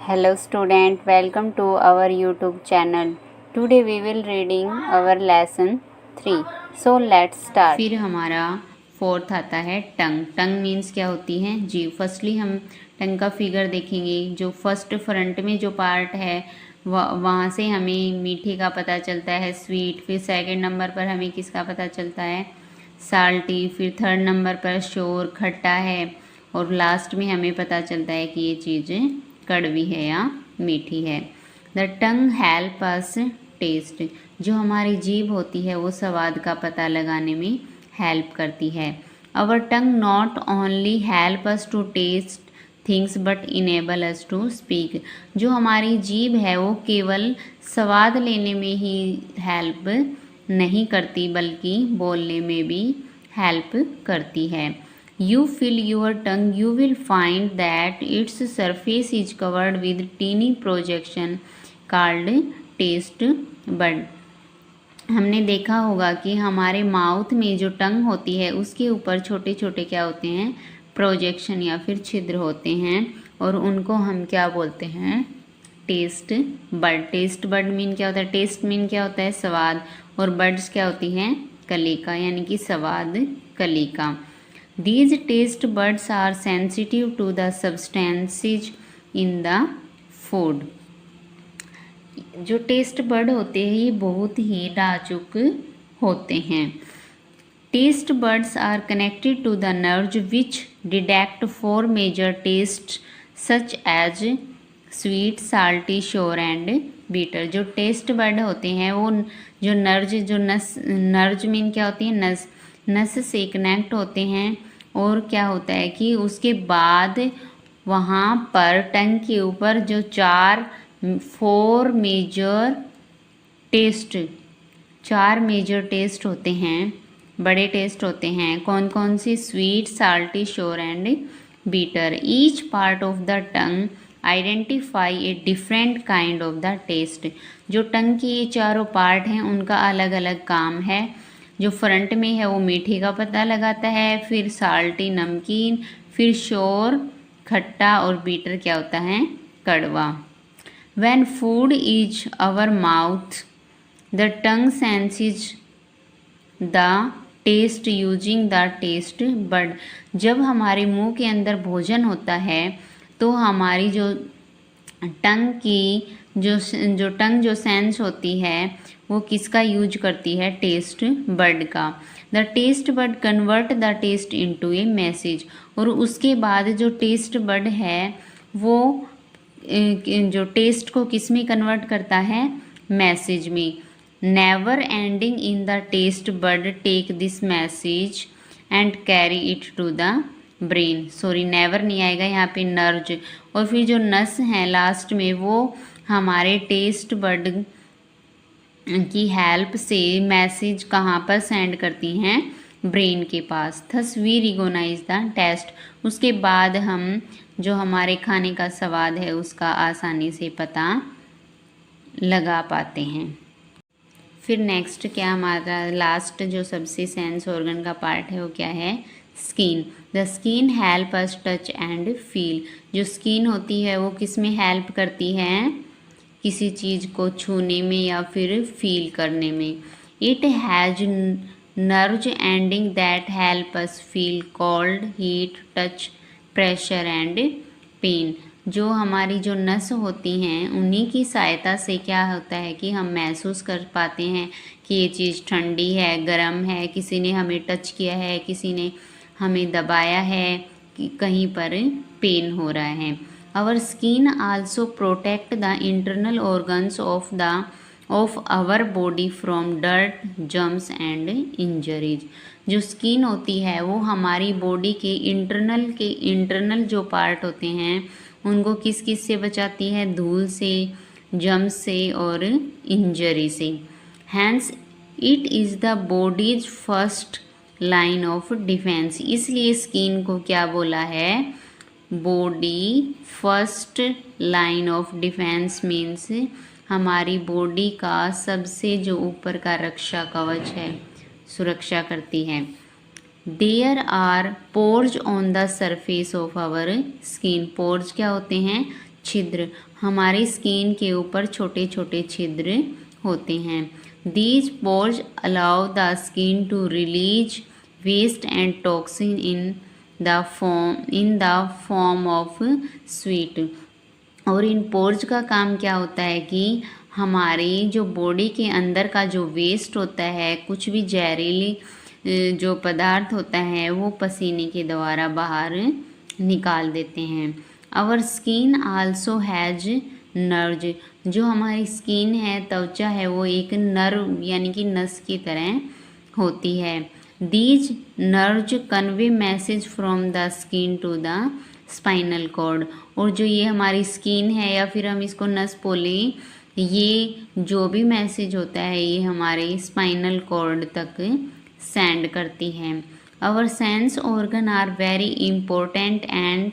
Hello student, welcome to our YouTube channel. Today we will reading our lesson 3. So let's start. फिर हमारा fourth आता है टंग। टंग means क्या होती है जीभ। फर्स्टली हम टंग का फिगर देखेंगे। जो फर्स्ट फ्रंट में जो पार्ट है वहाँ से हमें मीठे का पता चलता है, स्वीट। फिर सेकंड नंबर पर हमें किसका पता चलता है, साल्टी। फिर थर्ड नंबर पर शोर, खट्टा है। और लास्ट में हमें पता चलता है कि ये चीज़ कड़वी है या मीठी है। The tongue help us taste. जो हमारी जीभ होती है वो स्वाद का पता लगाने में हेल्प करती है। Our tongue not only help us to taste things but enable us to speak. जो हमारी जीभ है वो केवल स्वाद लेने में ही हेल्प नहीं करती बल्कि बोलने में भी हेल्प करती है। You fill your tongue, you will find that its surface is covered with teeny projection called taste bud. हमने देखा होगा कि हमारे माउथ में जो टंग होती है उसके ऊपर छोटे छोटे क्या होते हैं, प्रोजेक्शन या फिर छिद्र होते हैं, और उनको हम क्या बोलते हैं, taste bud. Taste bud mean क्या होता है, टेस्ट मीन क्या होता है, स्वाद, और बड्स क्या होती हैं, कलिका, यानी कि स्वाद कलिका। These taste buds are sensitive to the substances in the food. जो टेस्ट बड होते हैं ये बहुत ही नाजुक होते हैं। Taste buds are connected to the nerve which detect 4 major taste such as sweet, salty, sour and bitter. जो टेस्ट बड होते हैं वो जो नर्ज मीन क्या होती है, नस से कनेक्ट होते हैं। और क्या होता है कि उसके बाद वहाँ पर टंग के ऊपर जो 4 मेजर टेस्ट होते हैं, बड़े टेस्ट होते हैं। कौन कौन सी, sweet, salty, sour and bitter. Each part of the tongue identify a different kind of the taste. जो टंग की ये चारों पार्ट हैं उनका अलग अलग काम है। जो फ्रंट में है वो मीठे का पता लगाता है, फिर साल्टी नमकीन, फिर शोर खट्टा, और बीटर क्या होता है, कड़वा। When food is our mouth, the tongue senses the taste using the taste bud. जब हमारे मुंह के अंदर भोजन होता है तो हमारी जो टंग की जो टंग जो सेंस होती है वो किसका यूज करती है, टेस्ट बड का। The taste bud convert the taste into a message. और उसके बाद जो टेस्ट बड है वो जो टेस्ट को किस में कन्वर्ट करता है, मैसेज में। Never ending in the taste bud take this message and carry it to the brain. Sorry, never नहीं आएगा यहाँ पे, नर्ज। और फिर जो नस है लास्ट में वो हमारे टेस्ट बड की हेल्प से मैसेज कहाँ पर सेंड करती हैं, ब्रेन के पास। Thus we recognize the taste. उसके बाद हम जो हमारे खाने का स्वाद है उसका आसानी से पता लगा पाते हैं। फिर नेक्स्ट क्या हमारा लास्ट जो सबसे सेंस ऑर्गन का पार्ट है वो क्या है, skin. The skin help us touch and feel. जो स्किन होती है वो किस में हेल्प करती है, किसी चीज़ को छूने में या फिर फील करने में। It has nerve ending that help us feel cold, heat, touch, pressure and pain. जो हमारी जो नस होती हैं उन्हीं की सहायता से क्या होता है कि हम महसूस कर पाते हैं कि ये चीज़ ठंडी है, गर्म है, किसी ने हमें टच किया है, किसी ने हमें दबाया है, कि कहीं पर पेन हो रहा है। Our skin also protect the internal organs of our body from dirt, germs and injuries. जो स्किन होती है वो हमारी बॉडी के इंटरनल जो पार्ट होते हैं उनको किस किस से बचाती है, धूल से, जम्स से और इंजरी से। Hence it is the body's first line of defense. इसलिए स्किन को क्या बोला है, body first line of defence means हमारी बॉडी का सबसे जो ऊपर का रक्षा कवच है, सुरक्षा करती है। There are pores on the surface of our skin. Pores क्या होते हैं, छिद्र, हमारी स्किन के ऊपर छोटे छोटे छिद्र होते हैं। These pores allow the skin to release waste and toxin in the form of sweat. और इन पोर्स का काम क्या होता है कि हमारी जो बॉडी के अंदर का जो वेस्ट होता है, कुछ भी जहरीली जो पदार्थ होता है वो पसीने के द्वारा बाहर निकाल देते हैं। Our skin also has nerve, जो हमारी स्किन है, त्वचा है, वो एक नर्व यानी कि नस की तरह होती है। These nerves convey message from the skin to the spinal cord. और जो ये हमारी स्किन है या फिर हम इसको नस बोलें, ये जो भी मैसेज होता है ये हमारे स्पाइनल कॉर्ड तक सेंड करती है। Our sense organ are very important and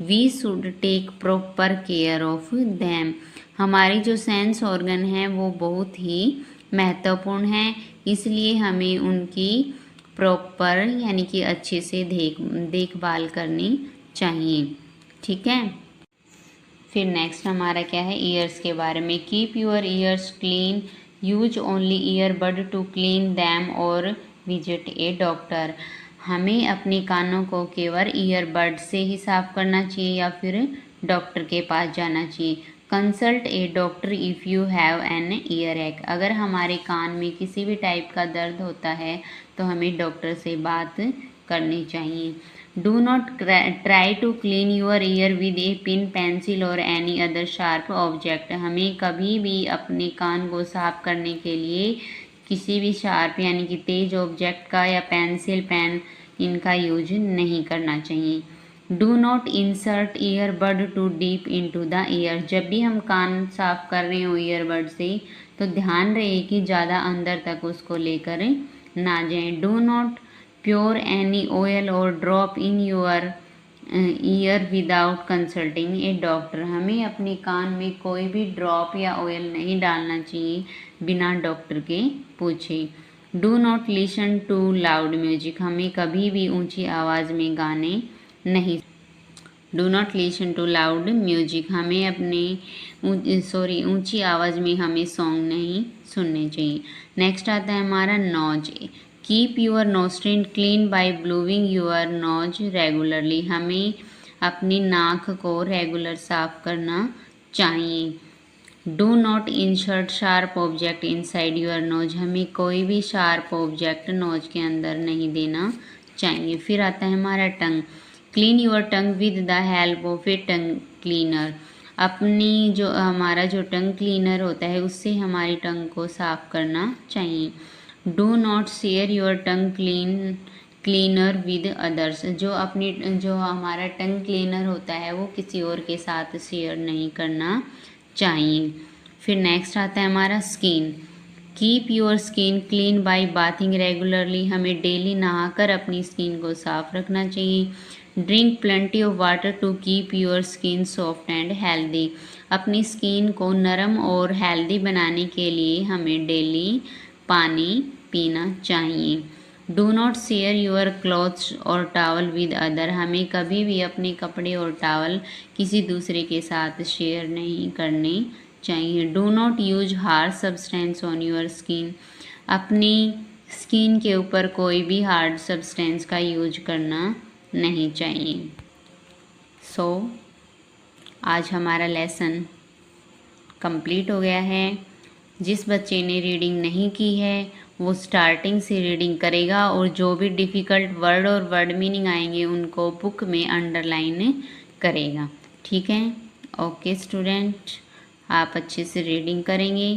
we should take proper care of them. हमारी जो सेंस ऑर्गन है वो बहुत ही महत्वपूर्ण है, इसलिए हमें उनकी प्रॉपर यानी कि अच्छे से देखभाल करनी चाहिए। ठीक है। फिर नेक्स्ट हमारा क्या है, ईयर्स के बारे में। Keep your ears clean, use only earbud to clean them और विजिट ए डॉक्टर। हमें अपने कानों को केवल ईयरबड से ही साफ करना चाहिए या फिर डॉक्टर के पास जाना चाहिए। Consult A doctor if you have an year एक। अगर हमारे कान में किसी भी टाइप का दर्द होता है तो हमें डॉक्टर से बात करनी चाहिए। Do not try to clean your ear with a pin, pencil और एनी अदर शार्प ऑब्जेक्ट। हमें कभी भी अपने कान को साफ करने के लिए किसी भी शार्प यानी कि तेज ऑब्जेक्ट का या पेंसिल, पेन इनका यूज नहीं करना चाहिए। Do not insert earbud too deep into the ear. जब भी हम कान साफ कर रहे हो ईयरबड से तो ध्यान रहे कि ज़्यादा अंदर तक उसको लेकर ना जाएं। Do not pour any oil और drop in your ear without consulting a doctor. हमें अपने कान में कोई भी ड्रॉप या ऑयल नहीं डालना चाहिए बिना डॉक्टर के पूछे। Do not listen to loud music. हमें कभी भी ऊंची आवाज़ में गाने नहीं। Do not listen to loud music. हमें अपने ऊंची आवाज़ में हमें सॉन्ग नहीं सुनने चाहिए। नेक्स्ट आता है हमारा nose. Keep your nostril clean by blowing your nose regularly. हमें अपनी नाक को रेगुलर साफ करना चाहिए। Do not insert sharp object inside your nose. हमें कोई भी शार्प ऑब्जेक्ट नोज के अंदर नहीं देना चाहिए। फिर आता है हमारा tongue. Clean your tongue with the help of a tongue cleaner. अपनी जो हमारा जो टंग क्लीनर होता है उससे हमारी टंग को साफ करना चाहिए। Do not share your tongue cleaner with others. जो हमारा टंग क्लीनर होता है वो किसी और के साथ शेयर नहीं करना चाहिए। फिर नेक्स्ट आता है हमारा skin. Keep your skin clean by bathing regularly. हमें डेली नहाकर अपनी स्किन को साफ रखना चाहिए। Drink plenty of water to keep your skin soft and healthy. अपनी स्किन को नरम और हेल्दी बनाने के लिए हमें डेली पानी पीना चाहिए। Do not share your clothes और टावल विद अदर। हमें कभी भी अपने कपड़े और टावल किसी दूसरे के साथ शेयर नहीं करने चाहिए। Do not use hard substance on your skin. अपनी स्किन के ऊपर कोई भी हार्ड सब्सटेंस का यूज करना नहीं चाहिए। आज हमारा लेसन कंप्लीट हो गया है। जिस बच्चे ने रीडिंग नहीं की है वो स्टार्टिंग से रीडिंग करेगा और जो भी डिफ़िकल्ट वर्ड और वर्ड मीनिंग आएंगे उनको बुक में अंडरलाइन करेगा। ठीक है। ओके स्टूडेंट, आप अच्छे से रीडिंग करेंगे।